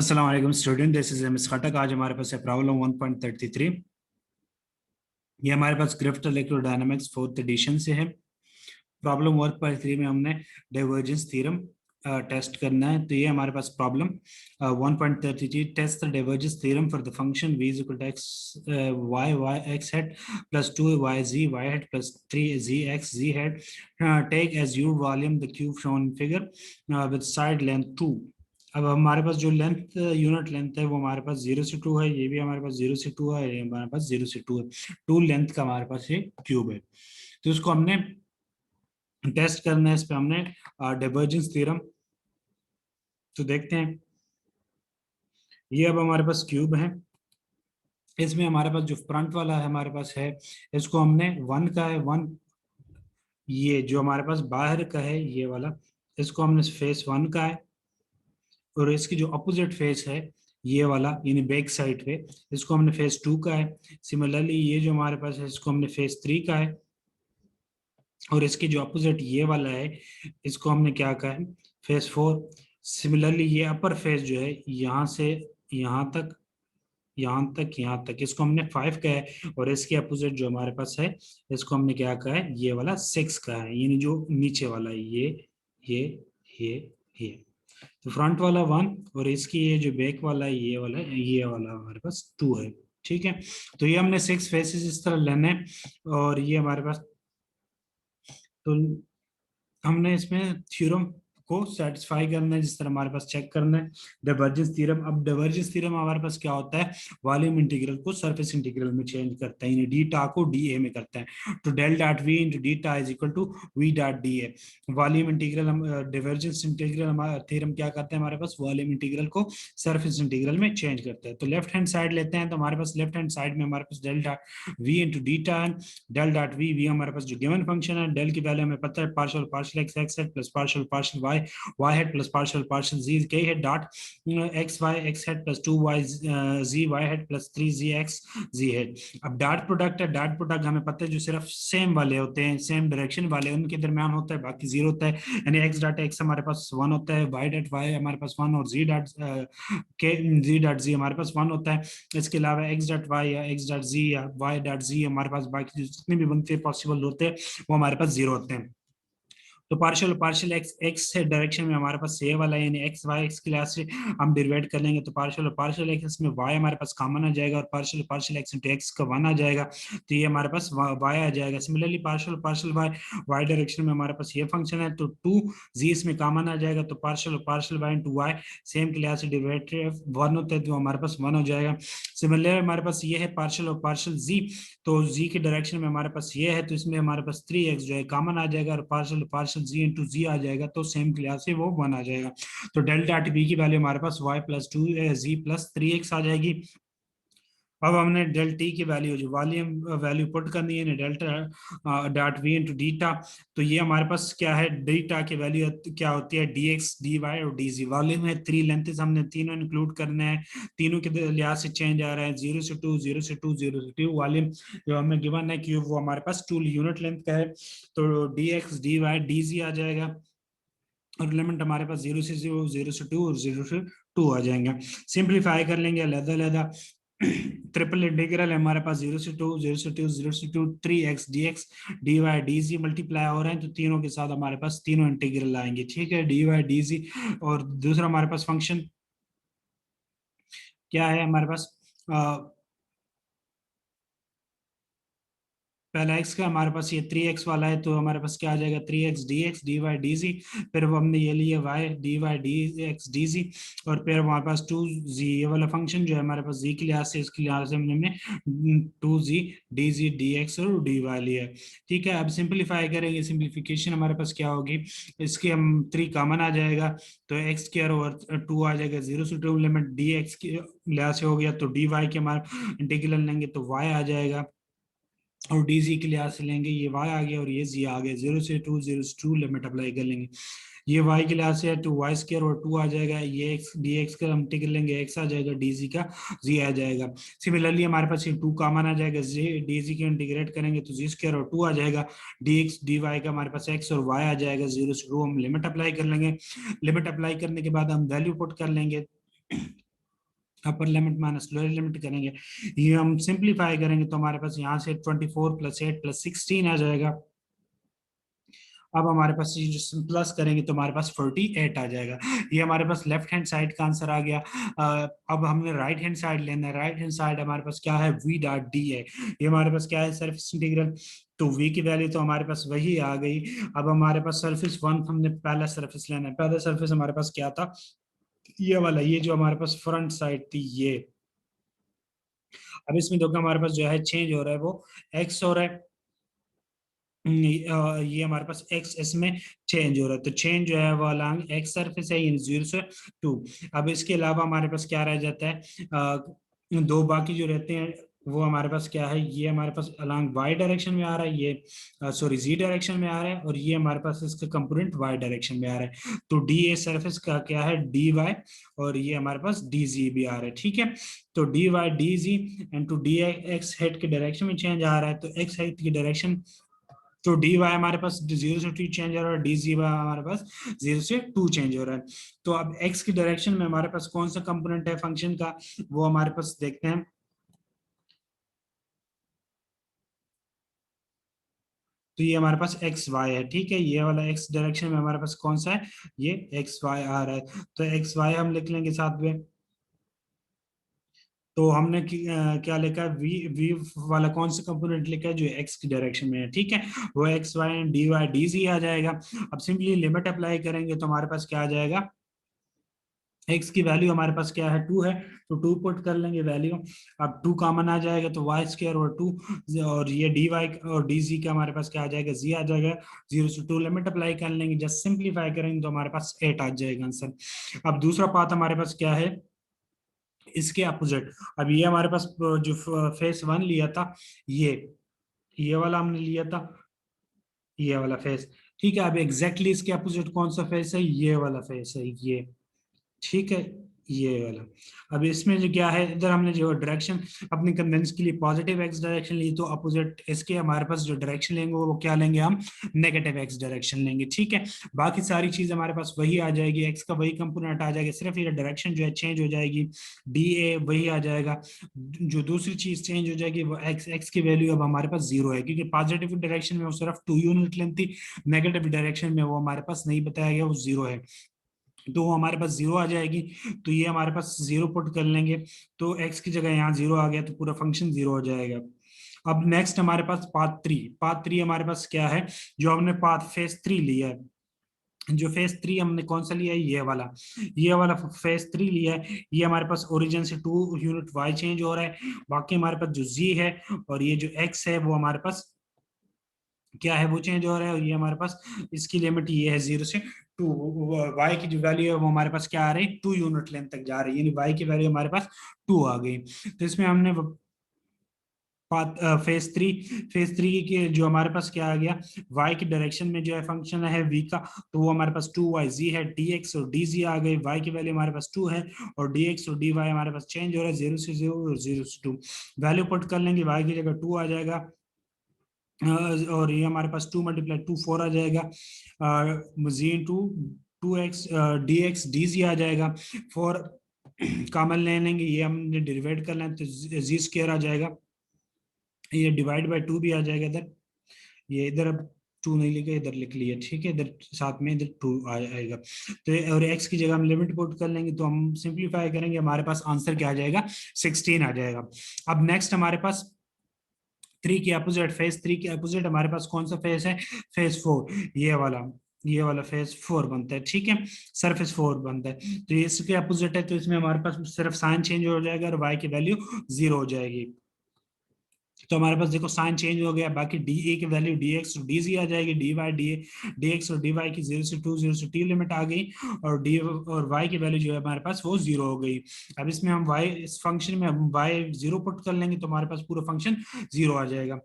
अस्सलाम वालेकुम student, this is MS खटक। आज हमारे पास है प्रॉब्लम 1.33। ये हमारे पास ग्रिफ्ट इलेक्ट्रोडायनामिक्स फोर्थ एडिशन से है। प्रॉब्लम 1.3 में हमने डाइवर्जेंस थ्योरम टेस्ट करना है। तो ये हमारे पास problem 1.33, test the divergence theorem for the function v is equal to x y x head plus 2y z y head plus 3z x z head take as you volume the cube shown figure with side length 2। अब हमारे पास जो length unit length है वो हमारे पास 0 से 2 है, ये भी हमारे पास 0 से 2 है, ये हमारे पास 0 से 2 है। 2 लेंथ का हमारे पास ये क्यूब है। तो इसको हमने टेस्ट करना है। इस पे हमने डाइवर्जेंस थ्योरम तो देखते हैं। ये अब हमारे पास क्यूब है। इसमें हमारे पास जो फ्रंट वाला है हमारे पास है, इसको हमने वन का है वन। ये जो हमारे पास बाहर का है ये वाला, इसको हमने फेस वन का है। और इसकी जो अपोजिट फेस है ये वाला यानी बैक साइड पे, इसको हमने फेस टू का है। सिमिलरली ये जो हमारे पास है इसको हमने फेस थ्री का है। और इसकी जो अपोजिट ये वाला है इसको हमने क्या कहा है, फेस फोर। सिमिलरली ये अपर फेस जो है यहाँ से यहाँ तक, यहाँ तक इसको हमने फाइव का है। और इसके अपोजिट जो हमारे पास है इसको हमने क्या कहा है, ये वाला सिक्स का है, यानी जो नीचे वाला है ये ये ये। तो फ्रंट वाला वन और इसकी ये जो बैक वाला है ये वाला हमारे पास टू है। ठीक है, तो ये हमने सिक्स फेसेस इस तरह लेने हैं। और ये हमारे पास, तो हमने इसमें थ्योरम को सेटिस्फाई करना है, जिस तरह हमारे पास चेक करना है डाइवर्जेंस थ्योरम। अब डाइवर्जेंस थ्योरम हमारे पास क्या होता है, वॉल्यूम इंटीग्रल को सरफेस इंटीग्रल में चेंज करता है, यानी डी टा को डी ए में करता है। तो del dot v into d tau is equal to v dot d a. Volume integral हम डाइवर्जेंस इंटीग्रल हमारा थ्योरम क्या करता है, हमारे पास वॉल्यूम इंटीग्रल को सरफेस इंटीग्रल में चेंज करता है। तो लेफ्ट हैंड साइड लेते हैं, तो हमारे पास लेफ्ट हैंड साइड में हमारे पास del dot v into d tau है। डेल डॉट वी हमारे पास जो गिवन फंक्शन है, डेल की वैल्यू हमें पता है, partial partial x x head plus partial y y head plus partial z k head dot x head plus two y z y head plus three z x z head. अब dot product है, dot product हमें पता है जो सिर्फ same वाले होते हैं, सेम डायरेक्शन वाले उनके दरमियान होता है, बाकी जीरो होता है। यानी एक्स डॉट एक्स हमारे पास वन होता है, वाई डॉट वाई हमारे पास वन, और जी डॉट जी हमारे पास वन होता है। इसके अलावा एक्स डॉट वाई या एक्स डॉट जी या वाई डॉट जी हमारे पास बाकी जितने भी बनते पॉसिबल होते हैं वो हमारे पास जीरो होते हैं। तो पार्शियल पार्शियल एक्स एक्स से डायरेक्शन में हमारे पास ये वाला यानी एक्स वाई एक्स क्लास से हम डिवाइड कर लेंगे। तो पार्शियल और पार्शियल एक्स में वाई हमारे पास कॉमन आ जाएगा, और partial partial x into x का वन आ जाएगा, तो ये हमारे पास वाई आ जाएगा। Similarly partial partial y y direction में हमारे पास ये फंक्शन है, तो टू जी इसमें कॉमन आ जाएगा, तो पार्शियल और partial y into y same class से डिवाइड वन होता है, तो हमारे पास वन हो जाएगा। सिमिलरली हमारे पास ये है पार्शियल और पार्शियल जी, तो जी के डायरेक्शन में हमारे पास ये है, तो इसमें हमारे पास थ्री एक्स जो है कॉमन आ जाएगा, और पार्शियल पार्शियल जी इंटू जी आ जाएगा, तो सेम क्लास से वो वन आ जाएगा। तो डेल्टा टी बी की वैल्यू हमारे पास वाई प्लस टू जी प्लस थ्री एक्स आ जाएगी। अब हमने डेल टी की वैल्यू जो वॉल्यूम वैल्यू पुट करनी है, डेल्टा डॉट वी इंटू डीटा। तो ये हमारे पास क्या है, डीटा की वैल्यू क्या होती है, डी एक्स डी वाई और डी जी। वॉल्यूम है, थ्री लेंथेस हमने तीनों इंक्लूड करने हैं, तीनों के लिहाज से चेंज आ रहा है, जीरो से टू जीरो से टू जीरो से टू। वॉल्यूम जो हमें गिवन है क्यूब वो हमारे पास टू यूनिट लेंथ का है, तो d x d y d z आ जाएगा। और एलिमेंट हमारे पास जीरो से जीरो, जीरो से टू और जीरो से टू आ जाएंगे। सिंप्लीफाई कर लेंगे अलग अलग। ट्रिपल इंटीग्रल है हमारे पास, जीरो से टू जीरो से टू जीरो से two, three x d x d y d z multiply हो रहे हैं, तो तीनों के साथ हमारे पास तीनों इंटीग्रल आएंगे। ठीक है, डी वाई डी जी। और दूसरा हमारे पास फंक्शन क्या है हमारे पास, पहला एक्स का हमारे पास ये थ्री एक्स वाला है, तो हमारे पास क्या आ जाएगा, three x d y d z. फिर वो हमने ये लिया y d x d z. और फिर हमारे पास टू जी ये वाला फंक्शन जो है हमारे पास जी के लिहाज से, इसके लिहाज से हमने टू जी डी एक्स और डी वाई लिया। ठीक है, अब सिंप्लीफाई करेंगे, सिंप्लीफिकेशन हमारे पास क्या होगी, इसके हम थ्री कॉमन आ जाएगा, तो एक्स स्क्वायर ओवर टू आ जाएगा, जीरो से टू लिमिट डी एक्स के लिहाज से हो गया, तो डी वाई के हमारे इंटीग्रल लेंगे तो वाई आ जाएगा, और डी जी के लिहाज से लेंगे ये y आ गया और ये z आ गया, जीरो से टू लिमिट अप्लाई कर लेंगे, ये y के लिहाज से टू वाई स्क्र और टू आ जाएगा, ये x डी एक्स का हम इंटीग्रल लेंगे x आ जाएगा, डी जी का z आ जाएगा। सिमिलरली हमारे पास ये टू कॉमन आ जाएगा, डी जी के इंटीग्रेट करेंगे तो जी स्क्र और टू आ जाएगा, डी एक्स डी वाई का हमारे पास x और y आ जाएगा, जीरो से टू हम लिमिट अप्लाई कर लेंगे। लिमिट अप्लाई करने के बाद हम वैल्यू पुट कर लेंगे, upper limit minus lower limit करेंगे, ये हम सिंप्लीफाई करेंगे तो हमारे पास यहाँ से 24 + 8 + 16 आ जाएगा। अब हमारे पास ये जो प्लस करेंगे तो हमारे पास 48 आ जाएगा। ये हमारे पास लेफ्ट हैंड साइड का आंसर आ गया। अब हमने राइट हैंड साइड लेना है। राइट हैंड साइड हमारे पास क्या है, v डॉट डी है। ये हमारे पास क्या है, सरफेस इंटीग्रल। तो v की वैल्यू तो हमारे पास वही आ गई। अब हमारे पास सरफेस वन, हमने पहला सरफेस लेना है। पहला सरफेस हमारे पास क्या था, ये वाला, ये जो हमारे पास फ्रंट साइड थी ये। अब इसमें देखो हमारे पास जो है चेंज हो रहा है वो x हो रहा है। ये हमारे पास x इसमें चेंज हो रहा है, तो चेंज जो है वो अलॉन्ग x सरफेस है, यानी 0 से 2। अब इसके अलावा हमारे पास क्या रह जाता है, दो बाकी जो रहते हैं वो हमारे पास क्या है, ये हमारे पास अलॉन्ग y डायरेक्शन में आ रहा है, ये सॉरी z डायरेक्शन में आ रहा है, और ये हमारे पास इसका कंपोनेंट y डायरेक्शन में आ रहा है। तो डी ए सरफेस का क्या है, dy, और ये हमारे पास dz भी आ रहा है। ठीक है, तो dy dz into D x head के डायरेक्शन में चेंज आ रहा है, तो x हेड की डायरेक्शन, तो डी वाई हमारे पास 0 से 2 चेंज हो रहा है, डी जी वाई हमारे पास 0 से 2 चेंज हो रहा है। तो अब एक्स की डायरेक्शन में हमारे पास कौन सा कंपोनेंट है फंक्शन का, वो हमारे पास देखते हैं। तो ये हमारे पास एक्स वाई है। ठीक है, ये वाला एक्स डायरेक्शन में हमारे पास कौन सा है, ये एक्स वाई आ रहा है। तो एक्स वाई हम लिख लेंगे साथ में। तो हमने क्या लिखा है, वी वी वाला कौन सा कंपोनेंट लिखा है जो एक्स की डायरेक्शन में है। ठीक है, वो x y d y d z आ जाएगा। अब सिंपली लिमिट अप्लाई करेंगे तो हमारे पास क्या आ जाएगा, एक्स की वैल्यू हमारे पास क्या है, 2 है, तो 2 पुट कर लेंगे वैल्यू। अब 2 कॉमन आ जाएगा तो वाई स्क्वायर और 2, और ये डी वाई और डी जी का हमारे पास क्या आ जाएगा, जी आ जाएगा। 0 से 2 लिमिट अप्लाई कर लेंगे, जस्ट सिंप्लीफाई करेंगे तो हमारे पास 8 आ जाएगा आंसर। अब दूसरा पार्ट हमारे पास क्या है, इसके अपोजिट। अब ये हमारे पास जो फेस वन लिया था, ये वाला हमने लिया था, ये वाला फेस। ठीक है, अब एग्जैक्टली इसके अपोजिट कौन सा फेस है, ये वाला फेस है ये। ठीक है, ये वाला। अब इसमें जो क्या है, इधर हमने जो डायरेक्शन अपने कन्वेंस के लिए पॉजिटिव एक्स डायरेक्शन ली, तो अपोजिट इसके हमारे पास जो डायरेक्शन लेंगे वो क्या लेंगे, हम नेगेटिव एक्स डायरेक्शन लेंगे। ठीक है, बाकी सारी चीज हमारे पास वही आ जाएगी, एक्स का वही कंपोनेंट आ जाएगा, सिर्फ ये डायरेक्शन जो है चेंज हो जाएगी, डी ए वही आ जाएगा। जो दूसरी चीज चेंज हो जाएगी वो एक्स, एक्स की वैल्यू अब हमारे पास 0 है, क्योंकि पॉजिटिव डायरेक्शन में वो सिर्फ 2 यूनिट लेंथ थी, नेगेटिव डायरेक्शन में वो हमारे पास नहीं बताया गया, वो 0 है, तो हमारे पास 0 आ जाएगी। तो ये हमारे पास 0 पुट कर लेंगे, तो x की जगह यहाँ 0 आ गया, तो पूरा फंक्शन 0 हो जाएगा। अब नेक्स्ट हमारे पास पाथ 3 हमारे पास क्या है, जो हमने पाथ फेस 3 लिया है, जो फेस 3 हमने कौन सा लिया है, ये वाला फेस 3 लिया है। ये हमारे पास ओरिजिन से 2 यूनिट y चेंज हो रहा है, बाकी हमारे पास जो z है और ये जो x है वो हमारे पास क्या है, वो चेंज हो रहा है, और ये हमारे पास इसकी लिमिट ये है 0 से 2। वाई की जो वैल्यू है वो हमारे पास क्या आ रही है, 2 यूनिट लेंथ तक जा रही है, यानी वाई की वैल्यू हमारे पास 2 आ गई। तो इसमें हमने फेज थ्री के जो हमारे पास क्या आ गया, y की डायरेक्शन में जो है फंक्शन है v का, तो वो हमारे पास 2yz है, dx और dz आ गए, y की वैल्यू हमारे पास 2 है, और dx और dy हमारे पास चेंज हो रहा है 0 से 0 और 0 से 2। वैल्यू पुट कर लेंगे, y की जगह 2 आ जाएगा, और ये हमारे पास 2 मल्टीप्लाई 2 4 आ जाएगा, z into 2x d x d z आ जाएगा। 4 कॉमन ले लेंगे, ये हमने डिवाइड कर लें तो जी स्क्वायर आ जाएगा, ये डिवाइड बाय 2 भी आ जाएगा इधर, ये इधर अब 2 नहीं लिखा, इधर लिख लिया। ठीक है, इधर साथ में इधर 2 आएगा, तो और x की जगह हम लिमिट पुट कर लेंगे, तो हम सिंप्लीफाई करेंगे, हमारे पास आंसर क्या आ जाएगा, 16 आ जाएगा। अब नेक्स्ट हमारे पास 3 के अपोजिट, फेज 3 के अपोजिट हमारे पास कौन सा फेज है, फेज 4, ये वाला फेज 4 बनता है। ठीक है, सरफेस 4 बनता है, तो ये इसके अपोजिट है, तो इसमें हमारे पास सिर्फ साइन चेंज हो जाएगा और y की वैल्यू 0 हो जाएगी। तो हमारे पास देखो साइन चेंज हो गया, बाकी डी ए की value d x d z आ जाएगी, डी वाई डी एक्स और डी वाई की 0 से 2 0 से 2 लिमिट आ गई, और डी और वाई की वैल्यू जो है हमारे पास वो 0 हो गई। अब इसमें हम वाई, इस फंक्शन में हम वाई 0 पुट कर लेंगे तो हमारे पास पूरा फंक्शन 0 आ जाएगा।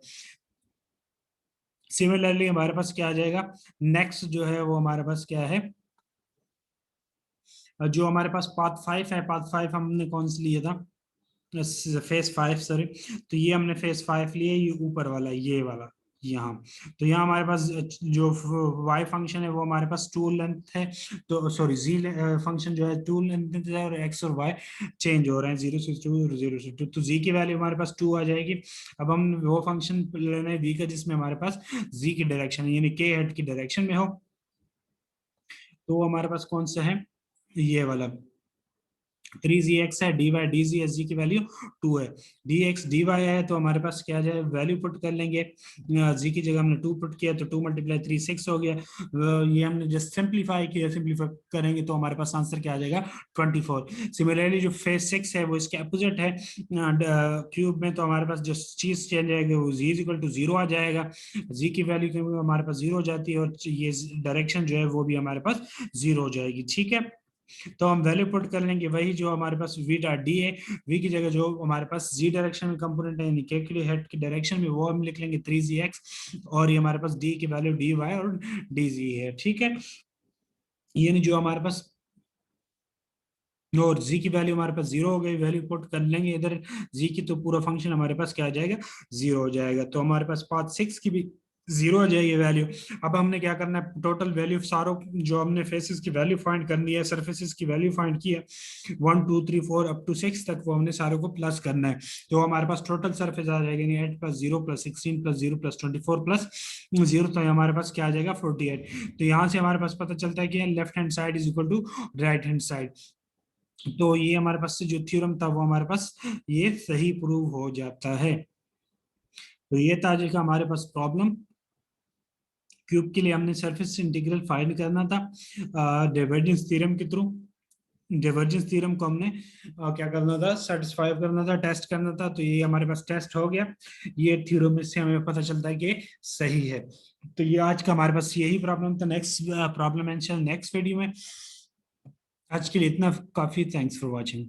सिमिलरली हमारे पास क्या आ जाएगा, नेक्स्ट जो है वो हमारे पास क्या है, जो हमारे पास पाथ 5 है, पाथ 5 हमने कौन सा लिया था, फेस 5 सॉरी, तो ये हमने फेस 5 लिया, ये ऊपर वाला, ये वाला, यहाँ। तो यहाँ हमारे पास जो y फंक्शन है वो हमारे पास टू लेंथ है, तो सॉरी z फंक्शन जो है टू लेंथ है, और x और y चेंज हो रहे हैं 0 से 2 0 से 2, तो z की वैल्यू हमारे पास 2 आ जाएगी। अब हम वो फंक्शन लेना है v का जिसमें हमारे पास z की डायरेक्शन है, यानी k हेड की डायरेक्शन में हो, तो वो हमारे पास कौन सा है, ये वाला 3gx है, dy dz sg की वैल्यू 2 है, dx dy है, तो हमारे पास क्या जाए वैल्यू पुट कर लेंगे, g की जगह हमने 2 पुट किया तो 2 × 3 6 हो गया, ये हमने जस्ट सिंप्लीफाई किया, सिंप्लीफाई करेंगे तो हमारे पास आंसर क्या आ जाएगा 24। सिमिलरली जो फेज 6 है वो इसके अपोजिट है क्यूब में, तो हमारे पास जो चीज चेंज आएगी वो z इक्वल टू 0 आ जाएगा, z की वैल्यू हमारे पास 0 हो जाती है, और ये डायरेक्शन जो है वो भी हमारे पास 0 हो जाएगी, ठीक है। तो हम वैल्यू पुट कर लेंगे वही जो हमारे पास वी डॉट डी है, वी की जगह जो हमारे पास जी डायरेक्शन में कंपोनेंट है यानी के के हेड की डायरेक्शन में, वो हम लिख लेंगे 3gx, और ये हमारे पास डी की वैल्यू dy और dz है, ठीक है। यानी जो हमारे पास, और जी की वैल्यू हमारे पास 0 हो गई, वैल्यू पुट कर लेंगे इधर जी की, तो पूरा फंक्शन हमारे पास क्या आ जाएगा 0 हो जाएगा, तो हमारे पास पाथ 6 की भी 0 हो जाएगी वैल्यू। अब हमने क्या करना है, टोटल वैल्यू सारों जो हमने फेसेस की वैल्यू फाइंड करनी है, सरफेसेस की वैल्यू फाइंड की है 1 2 3 4 अप टू 6 तक, वो हमने सारों को प्लस करना है, तो हमारे पास टोटल सरफेस आ जाएगा 8 + 0 + 16 + 0 + 24 + 0, तो हमारे पास क्या आ जाएगा 48। तो यहाँ से हमारे पास पता चलता है कि left hand side is equal to right hand side, तो ये हमारे पास से जो थ्योरम था वो हमारे पास ये सही प्रूव हो जाता है। तो ये था आज का हमारे पास प्रॉब्लम, क्यूब के लिए हमने सरफेस इंटीग्रल फाइंड करना था डाइवर्जेंस थ्योरम के थ्रू। डाइवर्जेंस थ्योरम को हमने क्या करना था, सेटिस्फाई करना था, टेस्ट करना था, तो ये हमारे पास टेस्ट हो गया, ये थ्योरम से हमें पता चलता है कि सही है। तो ये आज का हमारे पास यही प्रॉब्लम था, next problem answer next video में। आज के लिए इतना काफी, थैंक्स फॉर वॉचिंग।